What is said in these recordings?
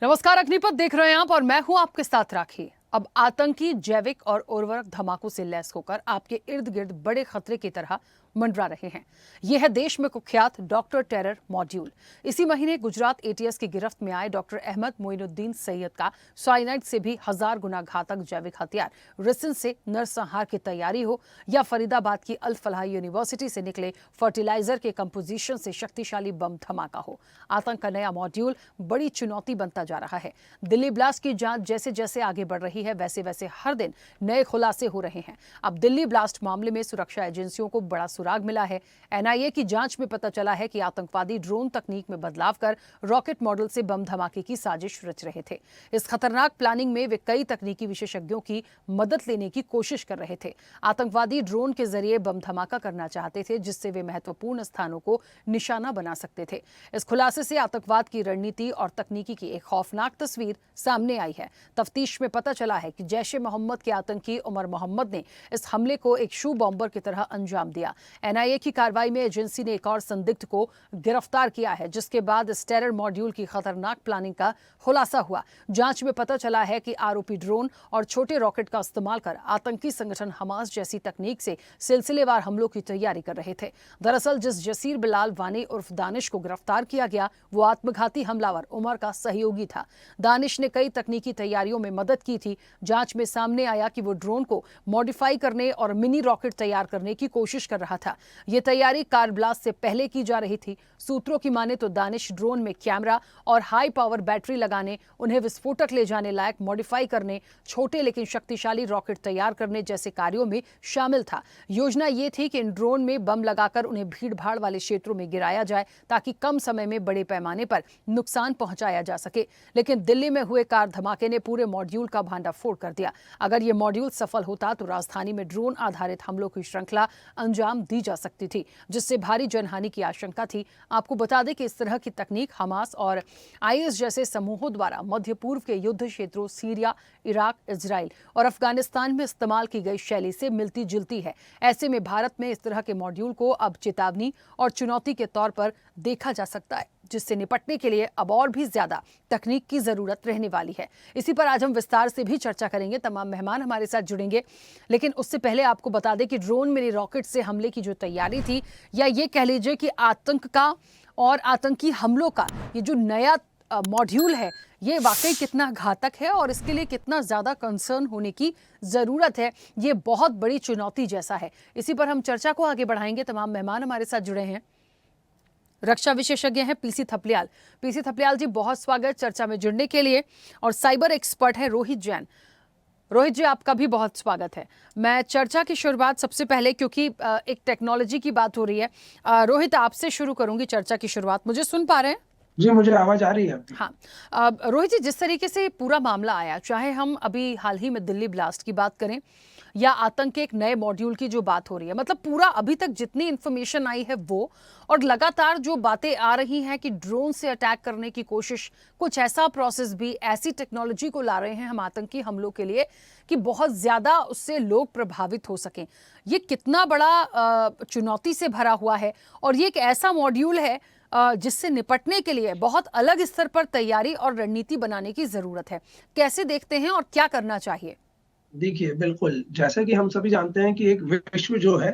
नमस्कार, अग्निपथ देख रहे हैं आप और मैं हूं आपके साथ राखी। अब आतंकी जैविक और उर्वरक धमाकों से लैस होकर आपके इर्द गिर्द बड़े खतरे की तरह मंडरा रहे हैं। यह है देश में कुख्यात डॉक्टर टेरर मॉड्यूल। इसी महीने गुजरात एटीएस की गिरफ्त में आए डॉक्टर अहमद मोइनुद्दीन सैयद का साइनाइड से भी 1000 गुना घातक जैविक हथियार रिसिन से नरसंहार की तैयारी हो या फरीदाबाद की अल फलाह यूनिवर्सिटी से निकले फर्टिलाइजर के कंपोजिशन से शक्तिशाली बम धमाका हो, आतंक का नया मॉड्यूल बड़ी चुनौती बनता जा रहा है। दिल्ली ब्लास्ट की जांच जैसे जैसे आगे बढ़ रही है वैसे वैसे हर दिन नए खुलासे हो रहे हैं। अब दिल्ली ब्लास्ट मामले में सुरक्षा एजेंसियों को बड़ा सुराग मिला है। एनआईए की जांच में पता चला है कि आतंकवादी ड्रोन तकनीक में बदलाव कर रॉकेट मॉडल से बम धमाके की साजिश रच रहे थे। इस खतरनाक प्लानिंग में वे कई तकनीकी विशेषज्ञों की मदद लेने की कोशिश कर रहे थे। आतंकवादी ड्रोन के जरिए बम धमाका करना चाहते थे जिससे वे महत्वपूर्ण स्थानों को निशाना बना सकते थे। इस खुलासे से आतंकवाद की रणनीति और तकनीकी की एक खौफनाक तस्वीर सामने आई है। तफ्तीश में पता चला है कि जैश ए मोहम्मद के आतंकी उमर मोहम्मद ने इस हमले को एक शू बॉम्बर की तरह अंजाम दिया। एनआईए की कार्रवाई में एजेंसी ने एक और संदिग्ध को गिरफ्तार किया है, जिसके बाद इस टेरर मॉड्यूल की खतरनाक प्लानिंग का खुलासा हुआ। जांच में पता चला है कि आरोपी ड्रोन और छोटे रॉकेट का इस्तेमाल कर आतंकी संगठन हमास जैसी तकनीक से सिलसिलेवार हमलों की तैयारी कर रहे थे। दरअसल जिस जसीर बिलाल वानी उर्फ दानिश को गिरफ्तार किया गया वो आत्मघाती हमलावर उमर का सहयोगी था। दानिश ने कई तकनीकी तैयारियों में मदद की थी। जांच में सामने आया कि वो ड्रोन को मॉडिफाई करने और मिनी रॉकेट तैयार करने की कोशिश कर रहा था। ये तैयारी कार ब्लास्ट से पहले की जा रही थी। सूत्रों की माने तो दानिश ड्रोन में कैमरा और हाई पावर बैटरी लगाने, उन्हें विस्फोटक ले जाने लायक मॉडिफाई करने, छोटे लेकिन शक्तिशाली रॉकेट तैयार करने जैसे कार्यों में शामिल था। योजना ये थी कि इन ड्रोन में बम लगाकर उन्हें भीड़ भाड़ वाले क्षेत्रों में गिराया जाए ताकि कम समय में बड़े पैमाने पर नुकसान पहुंचाया जा सके। लेकिन दिल्ली में हुए कार धमाके ने पूरे मॉड्यूल का भांडाफोड़ कर दिया। अगर ये मॉड्यूल सफल होता तो राजधानी में ड्रोन आधारित हमलों की श्रृंखला अंजाम दी जा सकती थी, जिससे भारी जनहानि की आशंका थी। आपको बता दें कि इस तरह की तकनीक हमास और आईएस जैसे समूहों द्वारा मध्य पूर्व के युद्ध क्षेत्रों सीरिया, इराक, इजराइल और अफगानिस्तान में इस्तेमाल की गई शैली से मिलती जुलती है। ऐसे में भारत में इस तरह के मॉड्यूल को अब चेतावनी और चुनौती के तौर पर देखा जा सकता है, जिससे निपटने के लिए अब और भी ज्यादा तकनीक की जरूरत रहने वाली है। इसी पर आज हम विस्तार से भी चर्चा करेंगे। तमाम मेहमान हमारे साथ जुड़ेंगे, लेकिन उससे पहले आपको बता दें कि ड्रोन मिनी रॉकेट से हमले की जो तैयारी थी, या ये कह लीजिए कि आतंक का और आतंकी हमलों का ये जो नया मॉड्यूल है, ये वाकई कितना घातक है और इसके लिए कितना ज्यादा कंसर्न होने की जरूरत है, ये बहुत बड़ी चुनौती जैसा है। इसी पर हम चर्चा को आगे बढ़ाएंगे। तमाम मेहमान हमारे साथ जुड़े हैं। रक्षा विशेषज्ञ हैं पीसी थपलियाल। पीसी थपलियाल जी, बहुत स्वागत चर्चा में जुड़ने के लिए। और साइबर एक्सपर्ट है रोहित जैन। रोहित जी, आपका भी बहुत स्वागत है। मैं चर्चा की शुरुआत सबसे पहले, क्योंकि एक टेक्नोलॉजी की बात हो रही है, रोहित आपसे शुरू करूंगी चर्चा की शुरुआत। मुझे सुन पा रहे हैं? जी, मुझे आवाज आ रही है। हाँ, रोहित जी, जिस तरीके से पूरा मामला आया, चाहे हम अभी हाल ही में दिल्ली ब्लास्ट की बात करें या आतंक के एक नए मॉड्यूल की जो बात हो रही है, मतलब पूरा अभी तक जितनी इंफॉर्मेशन आई है वो, और लगातार जो बातें आ रही हैं कि ड्रोन से अटैक करने की कोशिश, कुछ ऐसा प्रोसेस भी, ऐसी टेक्नोलॉजी को ला रहे हैं हम आतंकी हमलों के लिए कि बहुत ज्यादा उससे लोग प्रभावित हो सकें। ये कितना बड़ा चुनौती से भरा हुआ है, और ये एक ऐसा मॉड्यूल है जिससे निपटने के लिए बहुत अलग स्तर पर तैयारी और रणनीति बनाने की जरूरत है। कैसे देखते हैं और क्या करना चाहिए? देखिए, बिल्कुल जैसा कि हम सभी जानते हैं कि एक विश्व जो है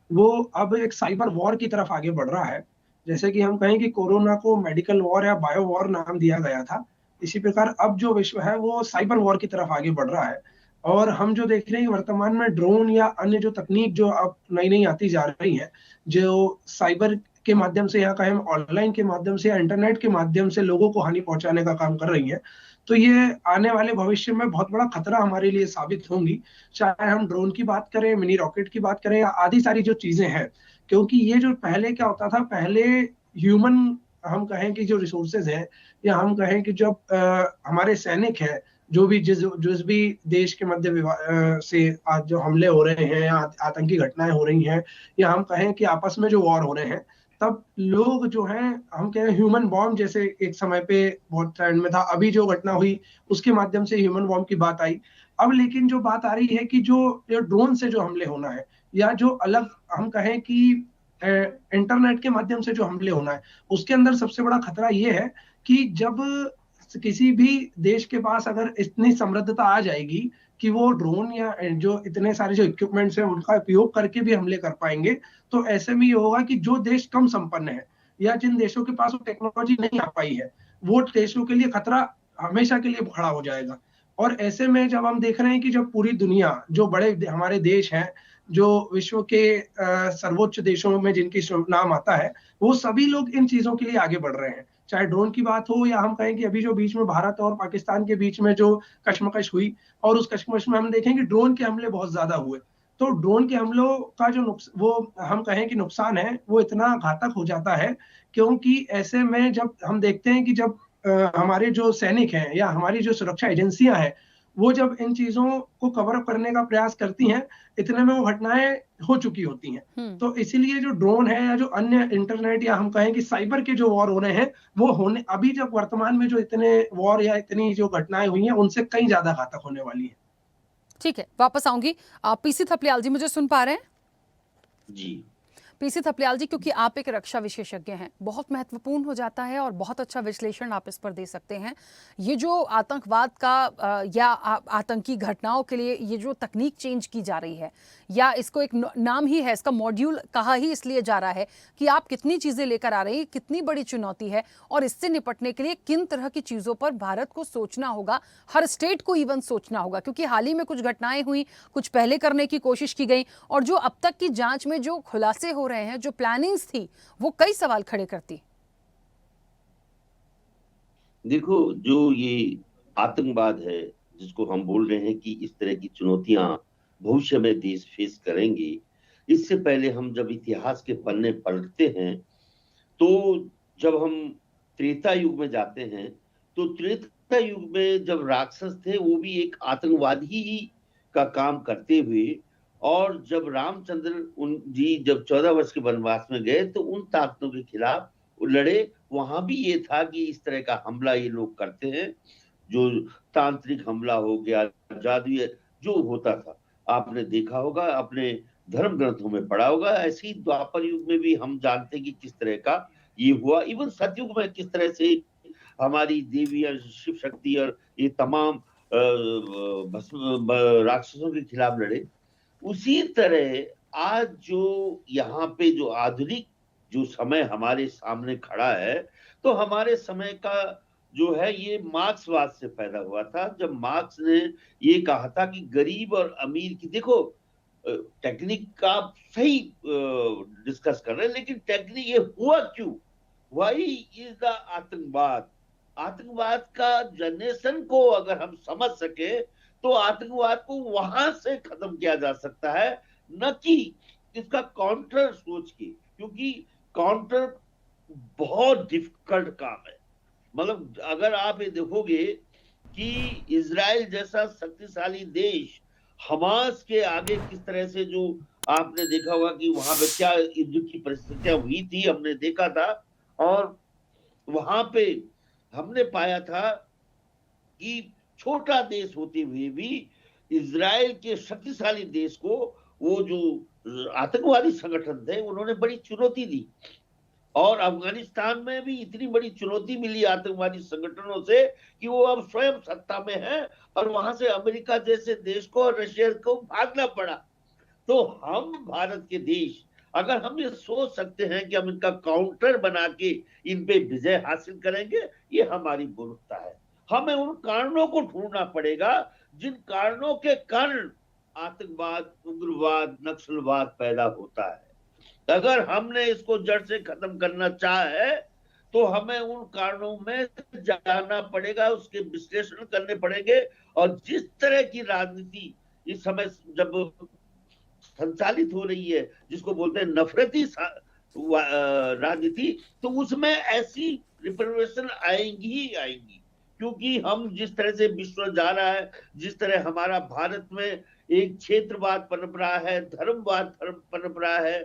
वो अब एक साइबर वॉर की तरफ आगे बढ़ रहा है। जैसे कि हम कहें कि कोरोना को मेडिकल वॉर या बायो वॉर नाम दिया गया था, इसी प्रकार अब जो विश्व है वो साइबर वॉर की तरफ आगे बढ़ रहा है। और हम जो देख रहे हैं वर्तमान में ड्रोन या अन्य जो तकनीक जो अब नई नई आती जा रही है, जो साइबर के माध्यम से या कहें ऑनलाइन के माध्यम से या इंटरनेट के माध्यम से लोगों को हानि पहुंचाने का काम कर रही है, तो ये आने वाले भविष्य में बहुत बड़ा खतरा हमारे लिए साबित होंगी। चाहे हम ड्रोन की बात करें, मिनी रॉकेट की बात करें या आदि सारी जो चीजें हैं, क्योंकि ये जो पहले क्या होता था, पहले ह्यूमन हम कहें कि जो रिसोर्सेज है, या हम कहें कि जब हमारे सैनिक है, जो भी जिस भी देश के से आज जो हमले हो रहे हैं या आतंकी घटनाएं हो रही हैं, या हम कहें कि आपस में जो वॉर हो रहे हैं, तब लोग जो हैं, हम कह रहे हैं ह्यूमन बॉम्ब जैसे एक समय पे बहुत ट्रेंड में था। अभी जो घटना हुई उसके माध्यम से ह्यूमन बॉम्ब की बात आई। अब लेकिन जो बात आ रही है कि जो ड्रोन से जो हमले होना है, या जो अलग हम कहें कि इंटरनेट के माध्यम से जो हमले होना है, उसके अंदर सबसे बड़ा खतरा ये है कि जब किसी भी देश के पास अगर इतनी समृद्धता आ जाएगी कि वो ड्रोन या जो इतने सारे जो इक्विपमेंट्स हैं उनका उपयोग करके भी हमले कर पाएंगे, तो ऐसे में ये होगा कि जो देश कम संपन्न है या जिन देशों के पास वो टेक्नोलॉजी नहीं आ पाई है, वो देशों के लिए खतरा हमेशा के लिए खड़ा हो जाएगा। और ऐसे में जब हम देख रहे हैं कि जब पूरी दुनिया, जो बड़े हमारे देश हैं, जो विश्व के सर्वोच्च देशों में जिनकी नाम आता है, वो सभी लोग इन चीजों के लिए आगे बढ़ रहे हैं। चाहे ड्रोन की बात हो या हम कहें कि अभी जो बीच में भारत और पाकिस्तान के बीच में जो कशमकश हुई, और उस कशमकश में हम देखें कि ड्रोन के हमले बहुत ज्यादा हुए। तो ड्रोन के हमलों का जो वो हम कहें कि नुकसान है, वो इतना घातक हो जाता है, क्योंकि ऐसे में जब हम देखते हैं कि जब हमारे जो सैनिक हैं या हमारी जो सुरक्षा एजेंसियां हैं, वो जब इन चीजों को कवर अप करने का प्रयास करती हैं, इतने में वो घटनाएं हो चुकी होती हैं। तो इसीलिए जो ड्रोन है या जो अन्य इंटरनेट या हम कहें कि साइबर के जो वॉर हो रहे हैं, वो होने अभी जब वर्तमान में जो इतने वॉर या इतनी जो घटनाएं हुई हैं, उनसे कहीं ज्यादा घातक होने वाली है। ठीक है, वापस आऊंगी। पीसी थपलियाल जी, मुझे सुन पा रहे हैं? जी। पीसी थपलियाल जी, क्योंकि आप एक रक्षा विशेषज्ञ हैं, बहुत महत्वपूर्ण हो जाता है और बहुत अच्छा विश्लेषण आप इस पर दे सकते हैं। ये जो आतंकवाद का या आतंकी घटनाओं के लिए ये जो तकनीक चेंज की जा रही है, या इसको एक नाम ही है, इसका मॉड्यूल कहा ही इसलिए जा रहा है कि आप कितनी चीजें लेकर आ रही हैं, कितनी बड़ी चुनौती है, और इससे निपटने के लिए किन तरह की चीजों पर भारत को सोचना होगा, हर स्टेट को इवन सोचना होगा। क्योंकि हाल ही में कुछ घटनाएं हुई, कुछ पहले करने की कोशिश की गई, और जो अब तक की जांच में जो खुलासे हो रहे हैं, जो प्लानिंग्स थी, वो कई सवाल खड़े करती। देखो, जो ये आतंकवाद है, जिसको हम बोल रहे हैं कि इस तरह की चुनौतियां भविष्य में देश फेस करेंगे, इससे पहले हम जब इतिहास के पन्ने पलटते हैं, तो जब हम त्रेता युग में जाते हैं, तो त्रेता युग में जब राक्षस थे, वो भी एक आतंकवादी ही का काम करते हुए, और जब रामचंद्र जी जब 14 वर्ष के वनवास में गए, तो उन ताकतों के खिलाफ लड़े। वहां भी ये था कि इस तरह का हमला ये लोग करते हैं, जो तांत्रिक हमला हो गया, जादुई जो होता था, आपने देखा होगा, अपने धर्म ग्रंथों में पढ़ा होगा। ऐसे ही द्वापर युग में भी हम जानते हैं कि किस तरह का ये हुआ। इवन सतयुग में किस तरह से हमारी देवी और शिव शक्ति और ये तमाम राक्षसों के खिलाफ लड़े। उसी तरह आज जो यहाँ पे जो आधुनिक जो समय हमारे सामने खड़ा है, तो हमारे समय का जो है ये मार्क्सवाद से पैदा हुआ था, जब मार्क्स ने ये कहा था कि गरीब और अमीर की, देखो टेक्निक का सही डिस्कस कर रहे हैं, लेकिन टेक्निक ये हुआ क्यों, व्हाई इज द आतंकवाद। आतंकवाद का जनरेशन को अगर हम समझ सके, तो आतंकवाद को वहां से खत्म किया जा सकता है, न कि इसका काउंटर सोच के, क्योंकि काउंटर बहुत डिफिकल्ट काम है। मतलब अगर आप ये देखोगे कि इजराइल जैसा शक्तिशाली देश हमास के आगे किस तरह से, जो आपने देखा होगा कि वहां पे क्या युद्ध की परिस्थितियां हुई थी, हमने देखा था। और वहां पे हमने पाया था कि छोटा देश होते हुए भी इजराइल के शक्तिशाली देश को वो जो आतंकवादी संगठन थे, उन्होंने बड़ी चुनौती दी। और अफगानिस्तान में भी इतनी बड़ी चुनौती मिली आतंकवादी संगठनों से कि वो अब स्वयं सत्ता में है, और वहां से अमेरिका जैसे देश को और रशिया को भागना पड़ा। तो हम भारत के देश, अगर हम ये सोच सकते हैं कि हम इनका काउंटर बना के इन पे विजय हासिल करेंगे, ये हमारी मूर्खता है। हमें उन कारणों को ढूंढना पड़ेगा जिन कारणों के कारण आतंकवाद, उग्रवाद, नक्सलवाद पैदा होता है। अगर हमने इसको जड़ से खत्म करना चाहा है, तो हमें उन कारणों में जाना पड़ेगा, उसके विश्लेषण करने पड़ेंगे। और जिस तरह की राजनीति इस समय जब संचालित हो रही है, जिसको बोलते हैं नफरती राजनीति, तो उसमें ऐसी रिपरवेशन आएंगी ही आएंगी। क्योंकि हम जिस तरह से विश्व जा रहा है, जिस तरह हमारा भारत में एक क्षेत्रवाद पनप रहा है, धर्मवाद पनप रहा है,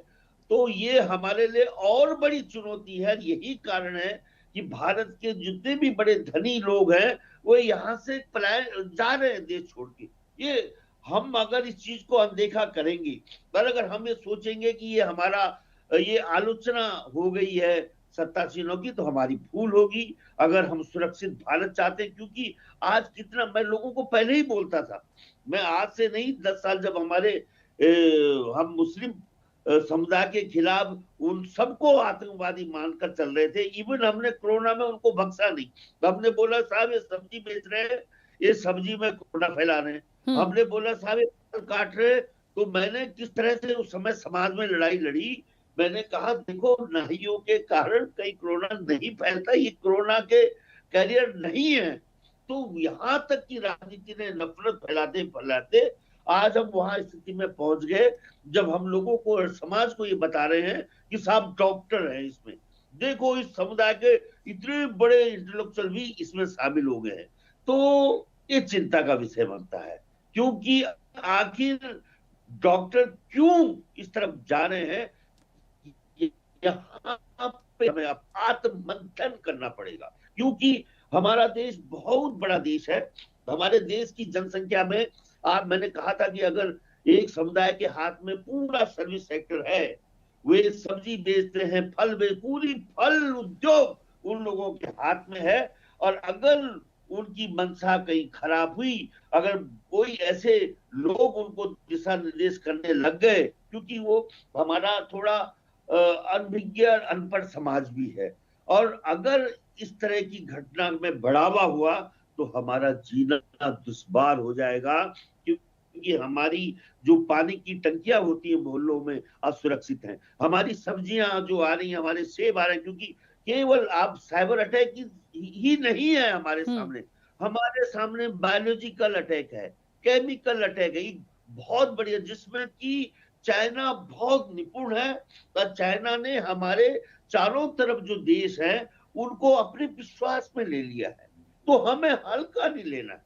तो ये हमारे लिए और बड़ी चुनौती है। यही कारण है कि भारत के जितने भी बड़े धनी लोग हैं, वो यहाँ से पलायन जा रहे हैं देश छोड़ के। ये हम अगर इस चीज को अनदेखा करेंगे, पर अगर हम ये सोचेंगे कि ये हमारा ये आलोचना हो गई है सत्तासीनों की, तो हमारी भूल होगी अगर हम सुरक्षित भारत चाहते हैं। क्योंकि आज कितना, मैं लोगों को पहले ही बोलता था, मैं आज से नहीं 10 साल, जब हम मुस्लिम समुदाय के खिलाफ उन सबको आतंकवादी मानकर चल रहे थे, इवन हमने कोरोना में उनको बख्शा नहीं। हमने बोला साहब ये सब्जी बेच रहे हैं, ये सब्जी में कोरोना फैला रहे हैं। हमने बोला साहब ये फल काट रहे, तो मैंने किस तरह से उस समय समाज में लड़ाई लड़ी। मैंने कहा देखो, नाहियों के कारण कहीं कोरोना नहीं फैलता, ये कोरोना के कैरियर नहीं है। तो यहां तक की राजनीति ने नफरत फैलाते फैलाते आज हम वहां स्थिति में पहुंच गए, जब हम लोगों को और समाज को ये बता रहे हैं कि साहब डॉक्टर हैं इसमें, देखो इस समुदाय के इतने बड़े इंटेलेक्चुअल भी इसमें शामिल हो गए हैं। तो ये चिंता का विषय बनता है, क्योंकि आखिर डॉक्टर क्यों इस तरफ जा रहे हैं, यहाँ पे हमें अब आत्ममंथन करना पड़ेगा। क्योंकि हमारा देश बहुत बड़ा देश है, हमारे देश की जनसंख्या में मैंने कहा था कि अगर एक समुदाय के हाथ में पूरा सर्विस सेक्टर है, वे सब्जी बेचते हैं, पूरी फल उद्योग उन लोगों के हाथ में है, और अगर उनकी मंशा कहीं खराब हुई, अगर कोई ऐसे लोग उनको दिशा निर्देश करने लग गए, क्योंकि वो हमारा थोड़ा अनभिज्ञ अनपढ़ समाज भी है, और अगर इस तरह की घटना में बढ़ावा हुआ तो हमारा जीना दुश्वार हो जाएगा। क्योंकि हमारी जो पानी की टंकियां होती है मोहल्लों में असुरक्षित हैं, हमारी सब्जियां जो आ रही हैं, हमारे सेब आ रहे हैं, क्योंकि केवल आप साइबर अटैक ही नहीं है हमारे सामने बायोलॉजिकल अटैक है, केमिकल अटैक है, बहुत बढ़िया, जिसमें कि चाइना बहुत निपुण है। और चाइना ने हमारे चारों तरफ जो देश है उनको अपने विश्वास में ले लिया है। तो हमें हल्का नहीं लेना,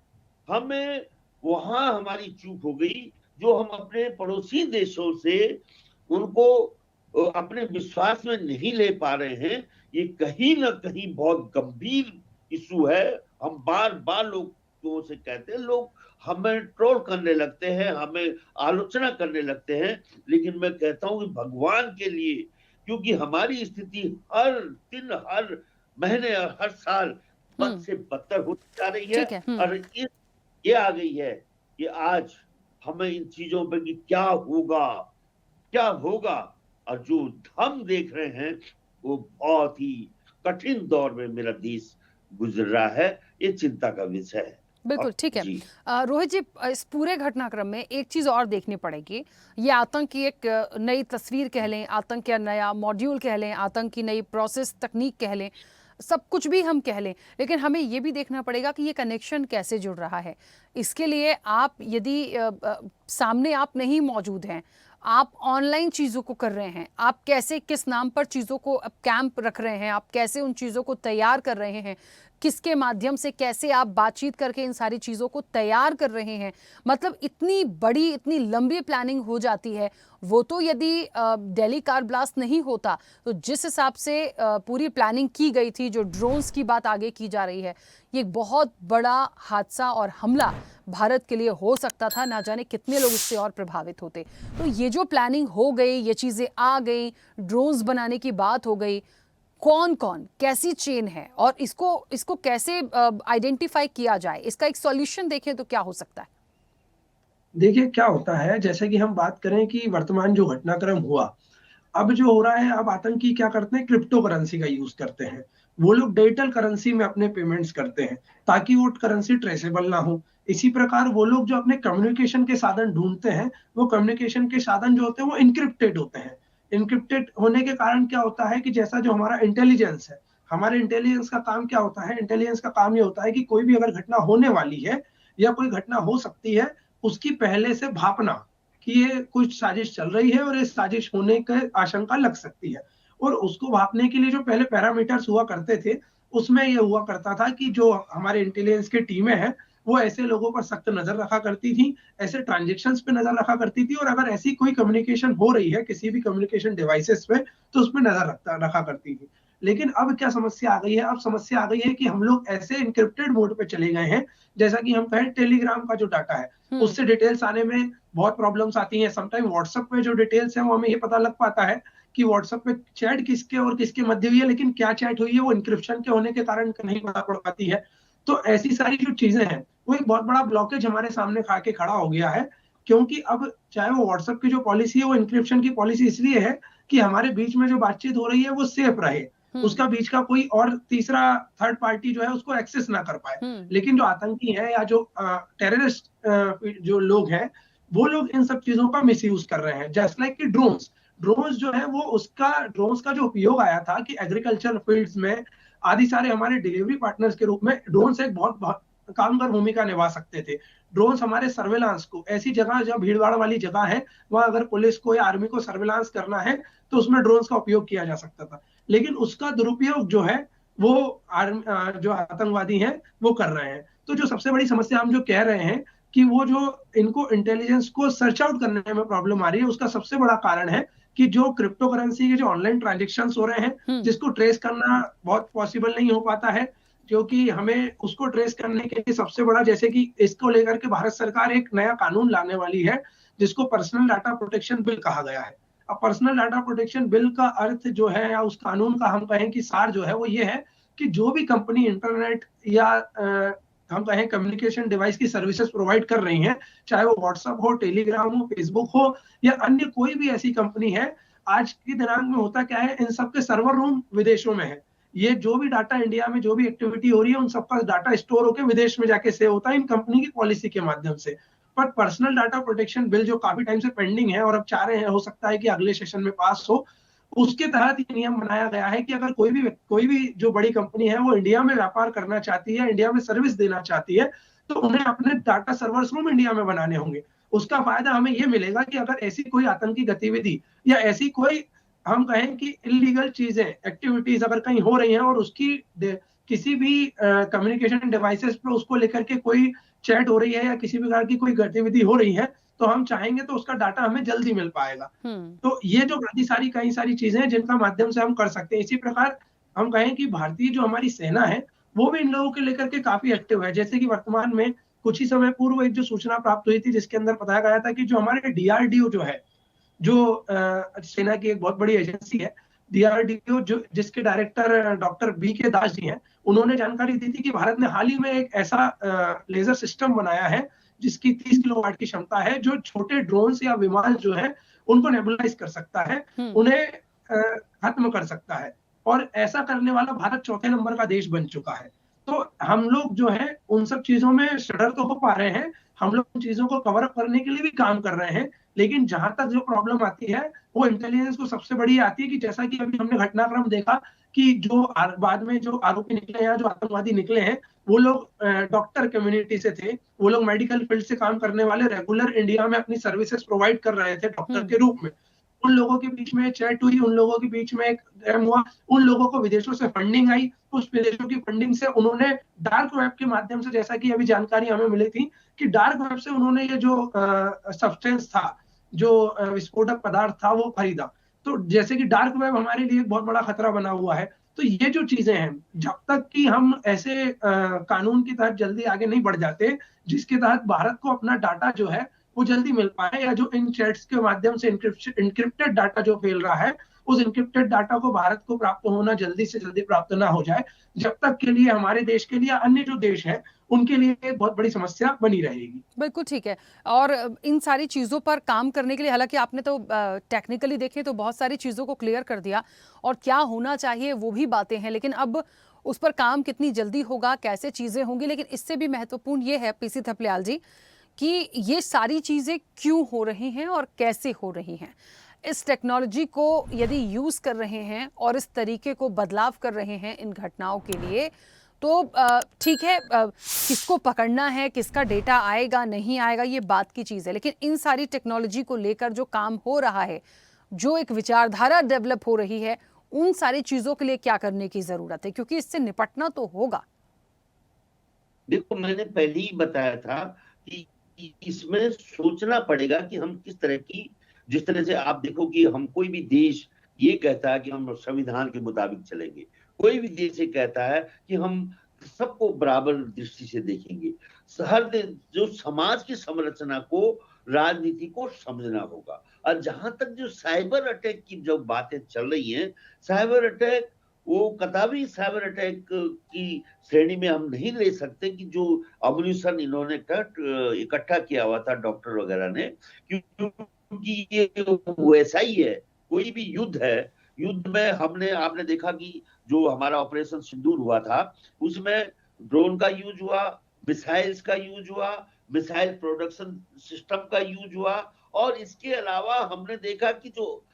हमें वहां हमारी चूक हो गई, जो हम अपने पड़ोसी देशों से उनको अपने विश्वास में नहीं ले पा रहे हैं। ये कहीं ना कहीं बहुत गंभीर इशू है। हम बार बार लोगों से कहते हैं, लोग हमें ट्रोल करने लगते हैं, हमें आलोचना करने लगते हैं, लेकिन मैं कहता हूं कि भगवान के लिए, क्योंकि हमारी स्थिति हर दिन, हर महीने और हर साल बद से बदतर होती जा रही है। और ये आ गई है कि आज हमें इन चीजों पर कि क्या होगा, और जो हम देख रहे हैं वो बहुत ही कठिन दौर में मेरा देश गुजर रहा है। ये चिंता का विषय है। बिल्कुल ठीक है। रोहित जी, इस पूरे घटनाक्रम में एक चीज और देखनी पड़ेगी, ये आतंक की एक नई तस्वीर कह लें, आतंक का नया मॉड्यूल कह लें, आतंक की नई प्रोसेस तकनीक कह लें, सब कुछ भी हम कह लें, लेकिन हमें ये भी देखना पड़ेगा कि ये कनेक्शन कैसे जुड़ रहा है। इसके लिए आप यदि सामने आप नहीं मौजूद हैं, आप ऑनलाइन चीज़ों को कर रहे हैं, आप कैसे किस नाम पर चीज़ों को कैंप रख रहे हैं, आप कैसे उन चीज़ों को तैयार कर रहे हैं, किसके माध्यम से कैसे आप बातचीत करके इन सारी चीज़ों को तैयार कर रहे हैं, मतलब इतनी बड़ी इतनी लंबी प्लानिंग हो जाती है। वो तो यदि दिल्ली कार ब्लास्ट नहीं होता तो जिस हिसाब से पूरी प्लानिंग की गई थी, जो ड्रोन्स की बात आगे की जा रही है, ये बहुत बड़ा हादसा और हमला भारत के लिए हो सकता था। ना जाने कितने लोग इससे और प्रभावित होते। तो ये जो प्लानिंग हो गई, ये चीज़ें आ गई, ड्रोन्स बनाने की बात हो गई, कौन कैसी चेन है और इसको कैसे आइडेंटिफाई किया जाए, इसका एक सॉल्यूशन देखें तो क्या हो सकता है? देखिए क्या होता है, जैसे कि हम बात करें कि वर्तमान जो घटनाक्रम हुआ, अब जो हो रहा है, अब आतंकी क्या करते हैं, क्रिप्टो करेंसी का यूज करते हैं। वो लोग डिजिटल करेंसी में अपने पेमेंट्स करते हैं ताकि वो करेंसी ट्रेसेबल ना हो। इसी प्रकार वो लोग जो अपने कम्युनिकेशन के साधन ढूंढते हैं, वो कम्युनिकेशन के साधन जो होते हैं वो इनक्रिप्टेड होते हैं। इनक्रिप्टेड होने के कारण क्या होता है कि जैसा जो हमारा इंटेलिजेंस है, हमारे इंटेलिजेंस का काम क्या होता है, इंटेलिजेंस का काम ये होता है कि कोई भी अगर घटना होने वाली है या कोई घटना हो सकती है, उसकी पहले से भापना कि ये कुछ साजिश चल रही है और इस साजिश होने की आशंका लग सकती है। और उसको भापने के लिए जो पहले पैरामीटर्स हुआ करते थे, उसमें ये हुआ करता था कि जो हमारे इंटेलिजेंस की टीमें हैं, वो ऐसे लोगों पर सख्त नजर रखा करती थी, ऐसे ट्रांजैक्शंस पे नजर रखा करती थी, और अगर ऐसी कोई कम्युनिकेशन हो रही है किसी भी कम्युनिकेशन डिवाइसेस पे, तो उस पर नजर रखा करती थी। लेकिन अब क्या समस्या आ गई है, अब समस्या आ गई है कि हम लोग ऐसे इंक्रिप्टेड मोड पे चले गए हैं, जैसा कि हम कहें टेलीग्राम का जो डाटा है उससे डिटेल्स आने में बहुत प्रॉब्लम्स आती हैं। समटाइम व्हाट्सएप पे जो डिटेल्स हैं वो हमें ये पता लग पाता है कि व्हाट्सएप पे चैट किसके और किसके मध्य हुई है, लेकिन क्या चैट हुई है वो इंक्रिप्शन के होने के कारण नहीं पता पड़ पाती है। तो ऐसी सारी जो चीजें हैं वो एक बहुत बड़ा ब्लॉकेज हमारे सामने के खड़ा हो गया है, क्योंकि अब चाहे वो व्हाट्सएप की जो पॉलिसी है वो इंक्रिप्शन की पॉलिसी इसलिए है कि हमारे बीच में जो बातचीत हो रही है वो सेफ रहे, उसका बीच का कोई और तीसरा थर्ड पार्टी जो है उसको एक्सेस ना कर पाए। लेकिन जो आतंकी है या जो टेररिस्ट जो लोग हैं वो लोग इन सब चीजों का मिसयूज कर रहे हैं। जस्ट लाइक कि ड्रोन्स जो है वो ड्रोन्स का जो उपयोग आया था कि एग्रीकल्चर फील्ड्स में आदि सारे हमारे डिलीवरी पार्टनर्स के रूप में ड्रोन्स एक बहुत कामगार भूमिका निभा सकते थे। ड्रोन्स हमारे सर्वेलांस को, ऐसी जगह जहाँ भीड़ भाड़ वाली जगह है वहां अगर पुलिस को या आर्मी को सर्वेलांस करना है तो उसमें ड्रोन्स का उपयोग किया जा सकता था। लेकिन उसका दुरुपयोग जो है वो जो आतंकवादी हैं वो कर रहे हैं। तो जो सबसे बड़ी समस्या हम जो कह रहे हैं कि वो जो इनको इंटेलिजेंस को सर्च आउट करने में प्रॉब्लम आ रही है, उसका सबसे बड़ा कारण है कि जो क्रिप्टो करेंसी के जो ऑनलाइन ट्रांजेक्शन हो रहे हैं जिसको ट्रेस करना बहुत पॉसिबल नहीं हो पाता है, क्योंकि हमें उसको ट्रेस करने के लिए सबसे बड़ा, जैसे कि इसको लेकर के भारत सरकार एक नया कानून लाने वाली है जिसको पर्सनल डाटा प्रोटेक्शन बिल कहा गया है। अब पर्सनल डाटा प्रोटेक्शन बिल का अर्थ जो है या उस कानून का हम कहें कि सार जो है वो ये है कि जो भी कंपनी इंटरनेट या हम कहें कम्युनिकेशन डिवाइस की सर्विसेज प्रोवाइड कर रही हैं, चाहे वो व्हाट्सएप हो, टेलीग्राम हो, फेसबुक हो या अन्य कोई भी ऐसी कंपनी है, आज के दिनांक में होता क्या है, इन सबके सर्वर रूम विदेशों में है। ये जो भी डाटा इंडिया में जो भी एक्टिविटी हो रही है उन सबका डाटा स्टोर होकर विदेश में जाके सेव होता है इन कंपनी की पॉलिसी के माध्यम से। पर पर्सनल डाटा प्रोटेक्शन बिल जो काफी टाइम से पेंडिंग है और अब चाह रहे हैं, हो सकता है कि अगले सेशन में पास हो, उसके तहत ये नियम बनाया गया है कि अगर कोई भी जो बड़ी कंपनी है वो इंडिया में व्यापार करना चाहती है, इंडिया में सर्विस देना चाहती है, तो उन्हें अपने डाटा सर्वर्स रूम इंडिया में बनाने होंगे। उसका फायदा हमें ये मिलेगा कि अगर ऐसी कोई आतंकी गतिविधि या ऐसी कोई हम कहें कि इलीगल चीजें, एक्टिविटीज अगर कहीं हो रही हैं और उसकी किसी भी कम्युनिकेशन डिवाइसेस पे उसको लेकर के कोई चैट हो रही है या किसी प्रकार की कोई गतिविधि हो रही है, तो हम चाहेंगे तो उसका डाटा हमें जल्दी मिल पाएगा। तो ये जो कई सारी चीजें हैं जिनका माध्यम से हम कर सकते हैं। इसी प्रकार हम कहें कि भारतीय जो हमारी सेना है वो भी इन लोगों के लेकर के काफी एक्टिव है। जैसे कि वर्तमान में कुछ ही समय पूर्व एक जो सूचना प्राप्त हुई थी जिसके अंदर बताया गया था कि जो हमारे डीआरडीओ जो है, जो सेना की एक बहुत बड़ी एजेंसी है डीआरडीओ, जो जिसके डायरेक्टर डॉक्टर बी के दास जी हैं, उन्होंने जानकारी दी थी कि भारत ने हाल ही में एक ऐसा लेजर सिस्टम बनाया है जिसकी 30 किलोवाट की क्षमता है, जो छोटे ड्रोन्स या विमान जो है उनको नेबुलाइज कर सकता है, उन्हें खत्म कर सकता है। और ऐसा करने वाला भारत चौथे नंबर का देश बन चुका है। तो हम लोग जो है उन सब चीजों में सडर तो हो पा रहे हैं, हम लोग उन चीजों को कवर अप करने के लिए भी काम कर रहे हैं, लेकिन जहां तक जो प्रॉब्लम आती है वो इंटेलिजेंस को सबसे बड़ी आती है कि जैसा कि अभी हमने घटनाक्रम देखा कि जो बाद में जो आरोपी निकले या जो आतंकवादी निकले हैं वो लोग डॉक्टर कम्युनिटी से थे, वो लोग मेडिकल फील्ड से काम करने वाले, रेगुलर इंडिया में अपनी सर्विसेज प्रोवाइड कर रहे थे डॉक्टर के रूप में। उन लोगों के बीच में चैट हुई, उन लोगों के बीच में एक हुआ, उन लोगों को विदेशों से फंडिंग आई, उस विदेशों की फंडिंग से उन्होंने डार्क वेब के माध्यम से, जैसा कि अभी जानकारी हमें मिली थी कि डार्क वेब से उन्होंने ये जो सब्सटेंस था, जो विस्फोटक पदार्थ था वो खरीदा। तो जैसे कि डार्क वेब हमारे लिए एक बहुत बड़ा खतरा बना हुआ है। तो ये जो चीजें हैं, जब तक कि हम ऐसे कानून के तहत जल्दी आगे नहीं बढ़ जाते जिसके तहत भारत को अपना डाटा जो है वो जल्दी मिल पाए, या जो इन चैट्स के माध्यम से इंक्रिप्टेड डाटा जो फैल रहा है उस इंक्रिप्टेड डाटा को भारत को प्राप्त होना जल्दी से जल्दी प्राप्त ना हो जाए, जब तक के लिए हमारे देश के लिए, अन्य जो देश है उनके लिए एक बहुत बड़ी समस्या बनी रहेगी। बिल्कुल ठीक है। और इन सारी चीज़ों पर काम करने के लिए, हालांकि आपने तो टेक्निकली देखें तो बहुत सारी चीज़ों को क्लियर कर दिया और क्या होना चाहिए वो भी बातें हैं, लेकिन अब उस पर काम कितनी जल्दी होगा, कैसे चीज़ें होंगी। लेकिन इससे भी महत्वपूर्ण ये है पीसी थपलियाल जी कि ये सारी चीज़ें क्यों हो रही हैं और कैसे हो रही हैं। इस टेक्नोलॉजी को यदि यूज़ कर रहे हैं और इस तरीके को बदलाव कर रहे हैं इन घटनाओं के लिए, तो ठीक है, किसको पकड़ना है, किसका डेटा आएगा नहीं आएगा ये बात की चीज़ है, लेकिन इन सारी टेक्नोलॉजी को लेकर जो काम हो रहा है, जो एक विचारधारा डेवलप हो रही है, उन सारी चीज़ों के लिए क्या करने की ज़रूरत है, क्योंकि इससे निपटना तो होगा। देखो, मैंने पहले ही बताया था कि इसमें सोचना पड़ेगा कि हम किस तरह की, जिस तरह से आप देखो कि हम कोई भी देश ये कहता है कि हम संविधान के मुताबिक चलेंगे, कोई भी देश ये कहता है कि हम सबको बराबर दृष्टि से देखेंगे, हर जो समाज की संरचना को राजनीति को समझना होगा। और जहां तक जो साइबर अटैक की जो बातें चल रही हैं, साइबर अटैक वो कदापि साइबर अटैक की श्रेणी में हम नहीं ले सकते कि जो अम्यूनिशन इन्होंने इकट्ठा किया हुआ था डॉक्टर वगैरह ने, क्योंकि ये वैसा ही है। कोई भी युद्ध है, युद्ध में आपने देखा कि जो हमारा ऑपरेशन सिंदूर हुआ था उसमें ड्रोन का यूज हुआ, मिसाइल्स का यूज हुआ, मिसाइल प्रोडक्शन सिस्टम का यूज हुआ, और इसके अलावा हमने देखा कि जो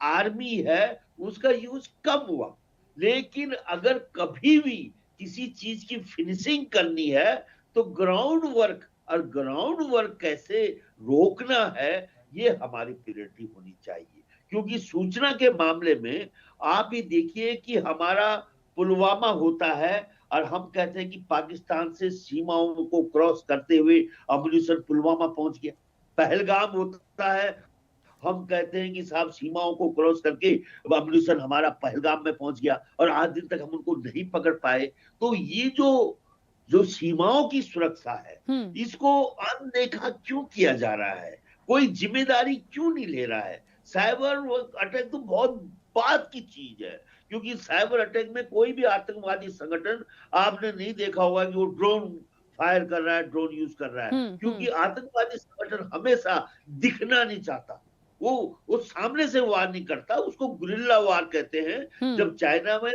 आर्मी है उसका यूज कम हुआ। लेकिन अगर कभी भी किसी चीज की फिनिशिंग करनी है तो ग्राउंड वर्क, और ग्राउंड वर्क कैसे रोकना है ये हमारी प्रायोरिटी होनी चाहिए। क्योंकि सूचना के मामले में आप ही देखिए कि हमारा पुलवामा होता है और हम कहते हैं कि पाकिस्तान से सीमाओं को क्रॉस करते हुए अम्यूनिशन पुलवामा पहुंच गया। पहलगाम होता है, हम कहते हैं कि साहब सीमाओं को क्रॉस करके अम्यूनिशन हमारा पहलगाम में पहुंच गया और आज दिन तक हम उनको नहीं पकड़ पाए। तो ये जो सीमाओं की सुरक्षा है इसको अनदेखा क्यों किया जा रहा है? कोई जिम्मेदारी क्यों नहीं ले रहा है? साइबर अटैक तो बहुत बात की चीज है, क्योंकि साइबर अटैक में कोई भी आतंकवादी संगठन आपने नहीं देखा होगा कि वो ड्रोन फायर कर रहा है, ड्रोन यूज कर रहा है, क्योंकि आतंकवादी संगठन हमेशा दिखना नहीं चाहता। वो सामने से वार नहीं करता, उसको गुरिल्ला वार कहते हैं। जब चाइना में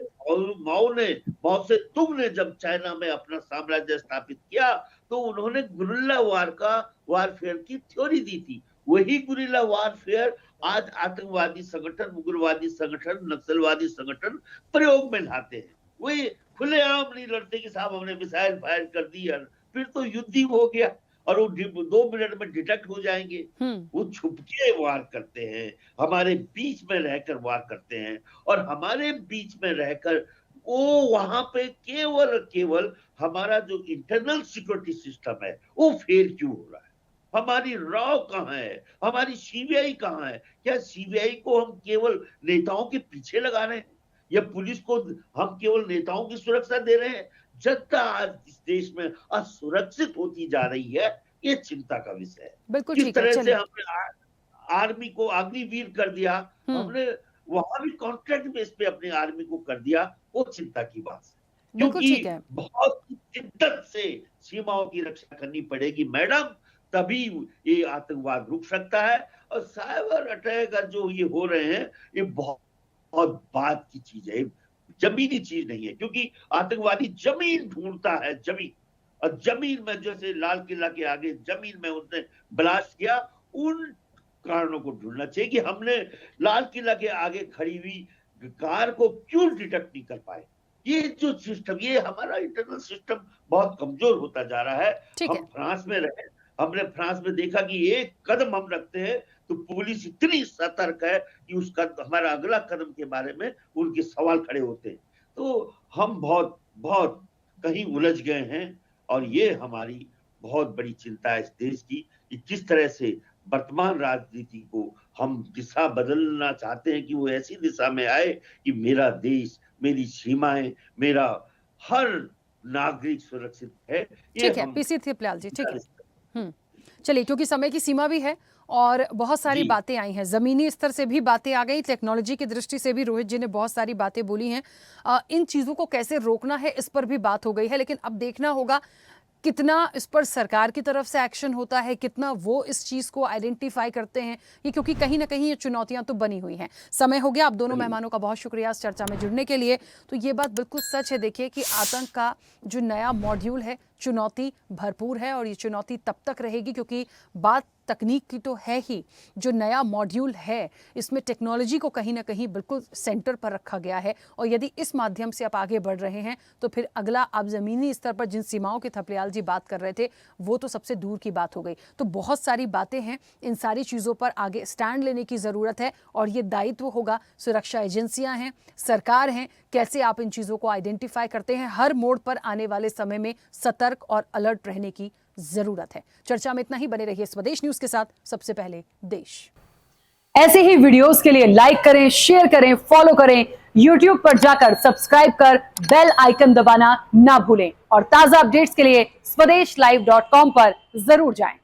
माओ से तुंग ने जब चाइना में अपना साम्राज्य स्थापित किया तो उन्होंने गुरिल्ला वारफेयर की थ्योरी दी थी। वही गुरिल्ला वारफेयर आज आतंकवादी संगठन, उग्रवादी संगठन, नक्सलवादी संगठन प्रयोग में लाते हैं। वही खुलेआम नहीं लड़ते कि साहब हमने मिसाइल फायर कर दी और फिर तो युद्ध ही हो गया और वो 2 मिनट में डिटेक्ट हो जाएंगे। वो छुपके वार करते हैं, हमारे बीच में रहकर वार करते हैं, और हमारे बीच में रहकर वो वहां पे केवल हमारा जो इंटरनल सिक्योरिटी सिस्टम है वो फेल क्यों हो रहा है? हमारी रॉ कहाँ है? हमारी सीबीआई कहाँ है? क्या सीबीआई को हम केवल नेताओं के पीछे लगा रहे हैं या पुलिस को हम केवल नेताओं की सुरक्षा दे रहे हैं? जनता आज इस देश में असुरक्षित होती जा रही है, ये चिंता का विषय है। बिल्कुल किस ठीक है, तरह से हमने आर्मी को अग्निवीर कर दिया, हमने वहां भी कॉन्ट्रैक्ट बेस पे अपनी आर्मी को कर दिया, वो चिंता की बात है। क्योंकि बहुत शिद्दत से सीमाओं की रक्षा करनी पड़ेगी मैडम, तभी ये आतंकवाद रुक सकता है। और साइबर अटैक जो ये हो रहे हैं ये बहुत बात की चीज है, जमीनी चीज नहीं है। क्योंकि आतंकवादी जमीन ढूंढता है, जमीन, और जमीन में जैसे लाल किला के आगे जमीन में उसने ब्लास्ट किया, उन कारणों को ढूंढना चाहिए कि हमने लाल किला के आगे खड़ी हुई कार को क्यों डिटेक्ट नहीं कर पाए। ये जो सिस्टम, ये हमारा इंटरनल सिस्टम बहुत कमजोर होता जा रहा है। हम फ्रांस में रहे, हमने फ्रांस में देखा कि एक कदम हम रखते हैं तो पुलिस इतनी सतर्क है कि उसका हमारा अगला कदम के बारे में उनके सवाल खड़े होते हैं। तो हम बहुत कहीं उलझ गए हैं, और ये हमारी बहुत बड़ी चिंता है इस देश की कि किस तरह से वर्तमान राजनीति को हम दिशा बदलना चाहते हैं कि वो ऐसी दिशा में आए कि मेरा देश, मेरी सीमाएं, मेरा हर नागरिक सुरक्षित है। ठीक है पीसी थिपलाल जी, ठीक है। चलिए, क्योंकि समय की सीमा भी है और बहुत सारी बातें आई हैं, ज़मीनी स्तर से भी बातें आ गई, टेक्नोलॉजी की दृष्टि से भी रोहित जी ने बहुत सारी बातें बोली हैं। इन चीज़ों को कैसे रोकना है इस पर भी बात हो गई है, लेकिन अब देखना होगा कितना इस पर सरकार की तरफ से एक्शन होता है, कितना वो इस चीज़ को आइडेंटिफाई करते हैं, ये क्योंकि कहीं ना कहीं ये चुनौतियां तो बनी हुई हैं। समय हो गया, आप दोनों मेहमानों का बहुत शुक्रिया इस चर्चा में जुड़ने के लिए। तो ये बात बिल्कुल सच है, देखिए कि आतंक का जो नया मॉड्यूल है चुनौती भरपूर है, और ये चुनौती तब तक रहेगी क्योंकि बात तकनीक की तो है ही। जो नया मॉड्यूल है इसमें टेक्नोलॉजी को कहीं ना कहीं बिल्कुल सेंटर पर रखा गया है, और यदि इस माध्यम से आप आगे बढ़ रहे हैं तो फिर अगला आप ज़मीनी स्तर पर जिन सीमाओं की थपलियाल जी बात कर रहे थे वो तो सबसे दूर की बात हो गई। तो बहुत सारी बातें हैं, इन सारी चीज़ों पर आगे स्टैंड लेने की ज़रूरत है, और ये दायित्व होगा सुरक्षा एजेंसियाँ हैं, सरकार हैं, कैसे आप इन चीज़ों को आइडेंटिफाई करते हैं। हर मोड़ पर आने वाले समय में सतर्क और अलर्ट रहने की जरूरत है। चर्चा में इतना ही, बने रहिए स्वदेश न्यूज के साथ, सबसे पहले देश। ऐसे ही वीडियोस के लिए लाइक करें, शेयर करें, फॉलो करें, YouTube पर जाकर सब्सक्राइब कर बेल आइकन दबाना ना भूलें, और ताजा अपडेट्स के लिए स्वदेशलाइव.com पर जरूर जाएं।